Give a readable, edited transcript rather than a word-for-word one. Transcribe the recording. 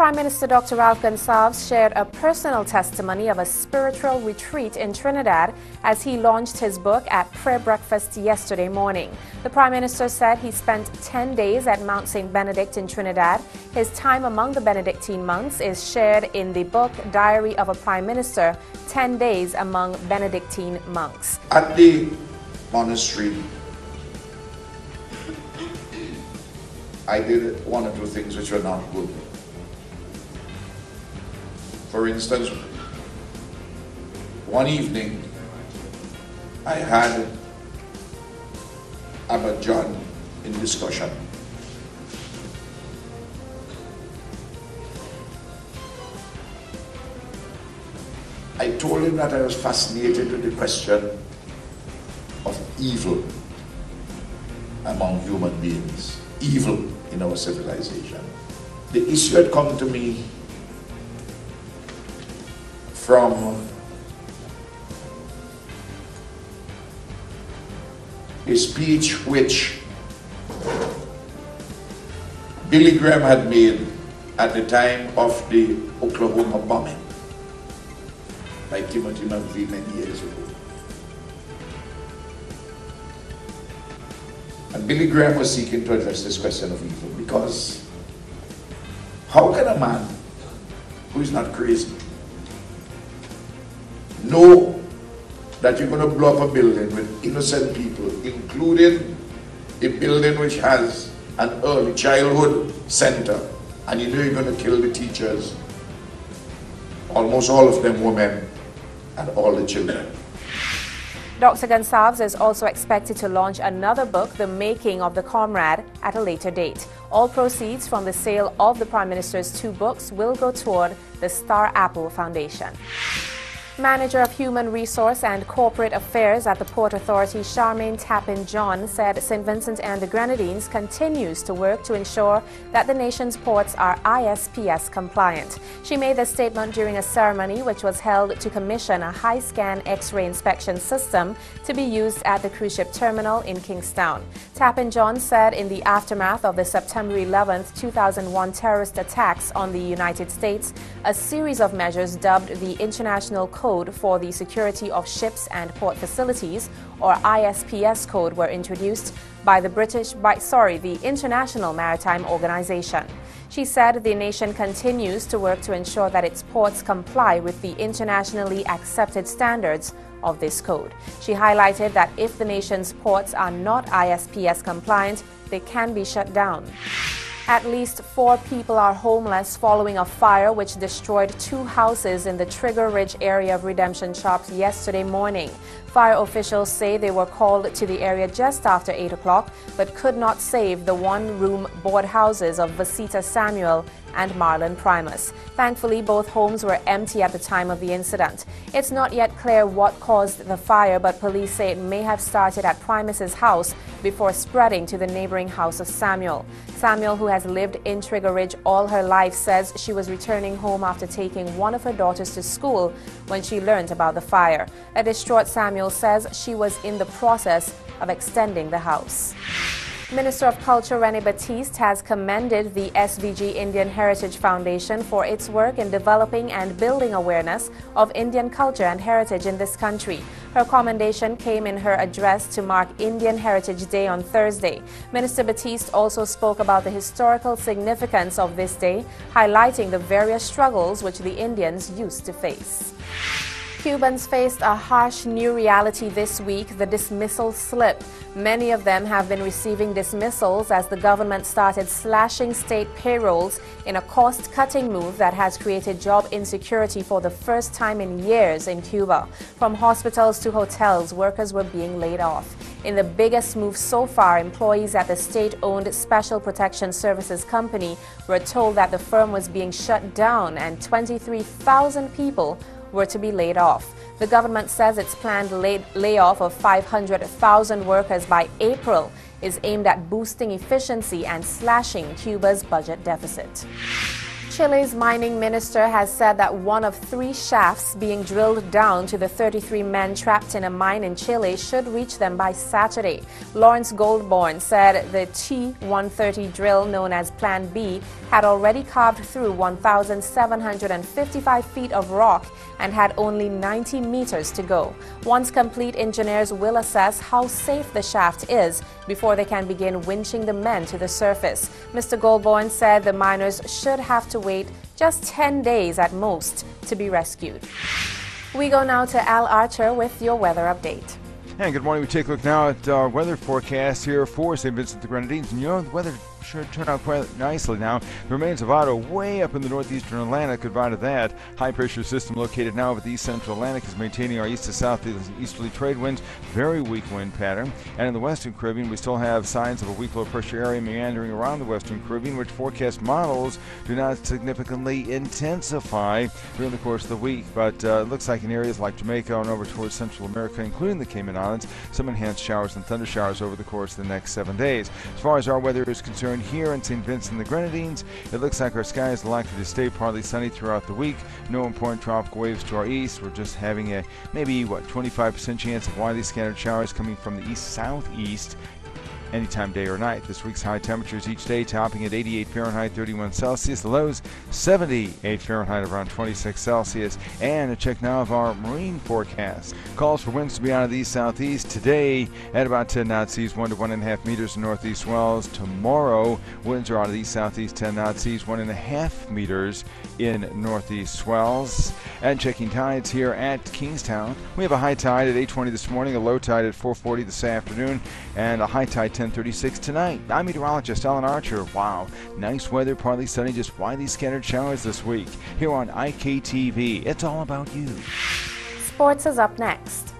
Prime Minister Dr. Ralph Gonsalves shared a personal testimony of a spiritual retreat in Trinidad as he launched his book at prayer breakfast yesterday morning. The Prime Minister said he spent 10 days at Mount St. Benedict in Trinidad. His time among the Benedictine monks is shared in the book Diary of a Prime Minister, 10 Days Among Benedictine Monks. At the monastery, I did one or two things which were not good. For instance, one evening I had Abba John in discussion. I told him that I was fascinated with the question of evil among human beings, evil in our civilization. The issue had come to me from a speech which Billy Graham had made at the time of the Oklahoma bombing by Timothy McVeigh many years ago. And Billy Graham was seeking to address this question of evil because how can a man who is not crazy know that you're going to blow up a building with innocent people, including a building which has an early childhood center, and you know you're going to kill the teachers, almost all of them women, and all the children. Dr. Gonsalves is also expected to launch another book, The Making of the Comrade, at a later date. All proceeds from the sale of the Prime Minister's 2 books will go toward the Star Apple Foundation. Manager of Human Resource and Corporate Affairs at the Port Authority, Charmaine Tappan-John, said St. Vincent and the Grenadines continues to work to ensure that the nation's ports are ISPS compliant. She made this statement during a ceremony which was held to commission a high-scan X-ray inspection system to be used at the cruise ship terminal in Kingstown. Tappan-John said in the aftermath of the September 11, 2001 terrorist attacks on the United States, a series of measures dubbed the International Code for the Security of Ships and Port Facilities, or ISPS code, were introduced by the International Maritime Organization. She said the nation continues to work to ensure that its ports comply with the internationally accepted standards of this code. She highlighted that if the nation's ports are not ISPS compliant, they can be shut down. At least 4 people are homeless following a fire which destroyed 2 houses in the Trigger Ridge area of Redemption Shops yesterday morning. Fire officials say they were called to the area just after 8 o'clock but could not save the 1-room board houses of Vasita Samuel and Marlon Primus. Thankfully, both homes were empty at the time of the incident. It's not yet clear what caused the fire, but police say it may have started at Primus's house before spreading to the neighboring house of Samuel. Samuel, who has lived in Trigger Ridge all her life, says she was returning home after taking one of her daughters to school when she learned about the fire. A distraught Samuel says she was in the process of extending the house. Minister of Culture Rene Batiste has commended the SVG Indian Heritage Foundation for its work in developing and building awareness of Indian culture and heritage in this country. Her commendation came in her address to mark Indian Heritage Day on Thursday. Minister Batiste also spoke about the historical significance of this day, highlighting the various struggles which the Indians used to face. Cubans faced a harsh new reality this week, the dismissal slip. Many of them have been receiving dismissals as the government started slashing state payrolls in a cost-cutting move that has created job insecurity for the first time in years in Cuba. From hospitals to hotels, workers were being laid off. In the biggest move so far, employees at the state-owned Special Protection Services Company were told that the firm was being shut down and 23,000 people were to be laid off. The government says its planned layoff of 500,000 workers by April is aimed at boosting efficiency and slashing Cuba's budget deficit. Chile's mining minister has said that one of 3 shafts being drilled down to the 33 men trapped in a mine in Chile should reach them by Saturday. Lawrence Goldborn said the T-130 drill, known as Plan B, had already carved through 1,755 feet of rock and had only 90 meters to go. Once complete, engineers will assess how safe the shaft is before they can begin winching the men to the surface. Mr. Goldborn said the miners should have to wait just 10 days at most to be rescued. We go now to Al Archer with your weather update. And good morning. We take a look now at our weather forecast here for St. Vincent the Grenadines. And the weather should turn out quite nicely now. The remains of Otto way up in the northeastern Atlantic. Goodbye to that. High pressure system located now over the east central Atlantic is maintaining our east to south easterly trade winds. Very weak wind pattern. And in the western Caribbean, we still have signs of a weak low pressure area meandering around the western Caribbean, which forecast models do not significantly intensify during the course of the week. But it looks like in areas like Jamaica and over towards Central America, including the Cayman Islands, some enhanced showers and thunder showers over the course of the next 7 days. As far as our weather is concerned, here in St. Vincent and the Grenadines, it looks like our skies are likely to stay partly sunny throughout the week. No important tropical waves to our east. We're just having a maybe 25% chance of widely scattered showers coming from the east-southeast anytime day or night. This week's high temperatures each day topping at 88 Fahrenheit, 31 Celsius. The lows 78 Fahrenheit, around 26 Celsius. And a check now of our marine forecast. Calls for winds to be out of the east-southeast today at about 10 knot seas, 1 to 1.5 meters in northeast swells. Tomorrow, winds are out of the east-southeast, 10 knot seas, 1.5 meters in northeast swells. And checking tides here at Kingstown. We have a high tide at 8:20 this morning, a low tide at 4:40 this afternoon, and a high tide 10:36 tonight. I'm meteorologist Alan Archer. Wow, nice weather, partly sunny, just widely scattered showers this week. Here on IKTV, it's all about you. Sports is up next.